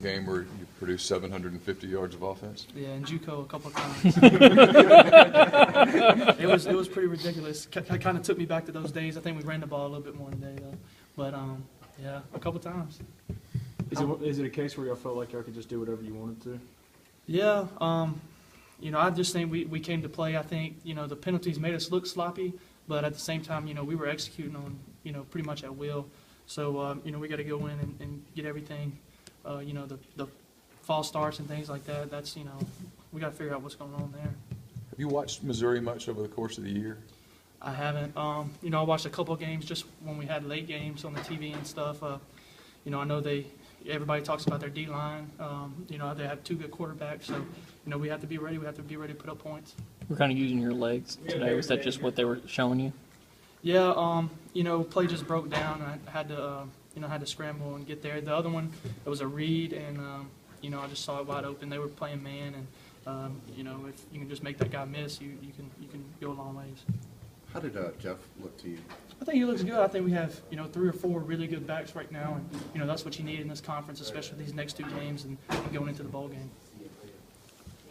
game where you produced 750 yards of offense? Yeah, and JUCO a couple of times. it was pretty ridiculous. It kind of took me back to those days. I think we ran the ball a little bit more today though. But yeah, a couple times. Is it a case where y'all felt like y'all could just do whatever you wanted to? Yeah, I just think we came to play. I think, the penalties made us look sloppy, but at the same time, we were executing on, pretty much at will. So, we got to go in and get everything, the false starts and things like that. That's, we got to figure out what's going on there. Have you watched Missouri much over the course of the year? I haven't. I watched a couple of games just when we had late games on the TV and stuff. I know everybody talks about their D-line. They have two good quarterbacks, so, we have to be ready. We have to be ready to put up points. We're kind of using your legs today. Was that just what they were showing you? Yeah, play just broke down. I had to scramble and get there. The other one, it was a read, and, I just saw it wide open. They were playing man, and, if you can just make that guy miss, you can go a long ways. How did Jeff look to you? I think he looks good. I think we have, 3 or 4 really good backs right now, and, that's what you need in this conference, especially these next 2 games and going into the bowl game.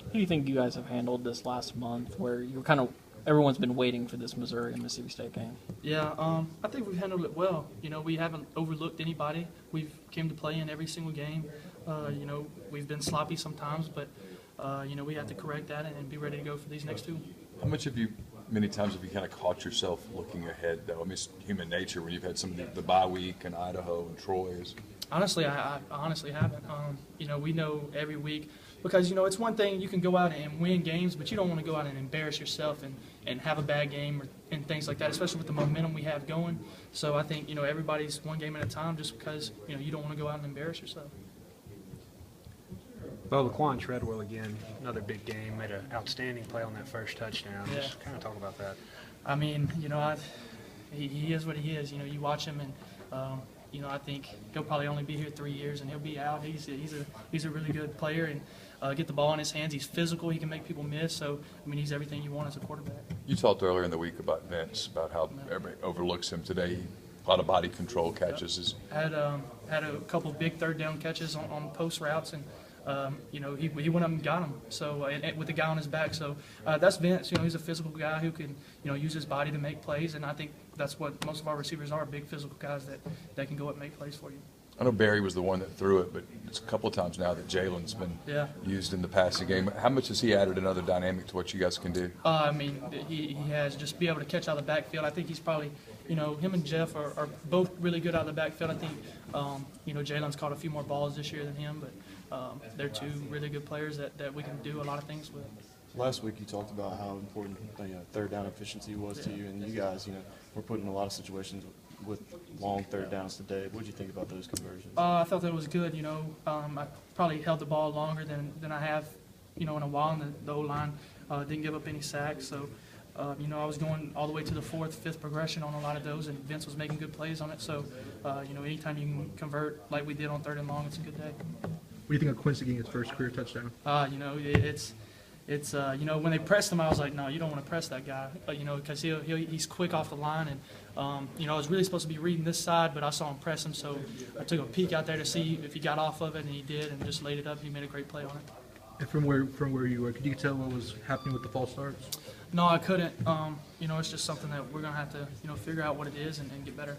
How do you think you guys have handled this last month where you're everyone's been waiting for this Missouri and Mississippi State game? Yeah, I think we've handled it well. We haven't overlooked anybody. We've came to play in every single game. We've been sloppy sometimes, but, we have to correct that and be ready to go for these next 2. Many times have you kind of caught yourself looking ahead, though? I mean, it's human nature when you've had some of the bye week and Idaho and Troy's. Honestly, I honestly haven't. We know every week because, it's one thing you can go out and win games, but you don't want to go out and embarrass yourself and have a bad game and things like that, especially with the momentum we have going. So I think, everybody's one game at a time just because, you don't want to go out and embarrass yourself. Well, Laquan Treadwell again, another big game, made an outstanding play on that first touchdown. Yeah. Just kind of talk about that. I mean, he is what he is. You watch him, and I think he'll probably only be here 3 years, and he'll be out. He's a really good player, and get the ball in his hands. He's physical. He can make people miss. So he's everything you want as a quarterback. You talked earlier in the week about Vince, about how everybody overlooks him today. A lot of body control catches. Had a couple big third down catches on post routes, and he went up and got him. So with the guy on his back. So that's Vince. He's a physical guy who can use his body to make plays, and I think that's what most of our receivers are, big physical guys that can go up and make plays for you. I know Barry was the one that threw it, but it's a couple of times now that Jalen's been used in the passing game. How much has he added another dynamic to what you guys can do? He has just be able to catch out of the backfield. I think he's probably, him and Jeff are both really good out of the backfield. I think, Jalen's caught a few more balls this year than him, but they're 2 really good players that we can do a lot of things with. Last week you talked about how important third down efficiency was to you, and you guys, were put in a lot of situations with long third downs today. What did you think about those conversions? I thought that was good. I probably held the ball longer than I have, in a while, and the O-line didn't give up any sacks. So, I was going all the way to the 4th, 5th progression on a lot of those, and Vince was making good plays on it. So, anytime you can convert like we did on 3rd and long, it's a good day. What do you think of Quincy getting his first career touchdown? It's when they pressed him, I was like, no, you don't want to press that guy, because he's quick off the line, and I was really supposed to be reading this side, but I saw him press him, so I took a peek out there to see if he got off of it, and he did, and just laid it up. He made a great play on it. And from where you were, could you tell what was happening with the false starts? No, I couldn't. It's just something that we're gonna have to figure out what it is and get better.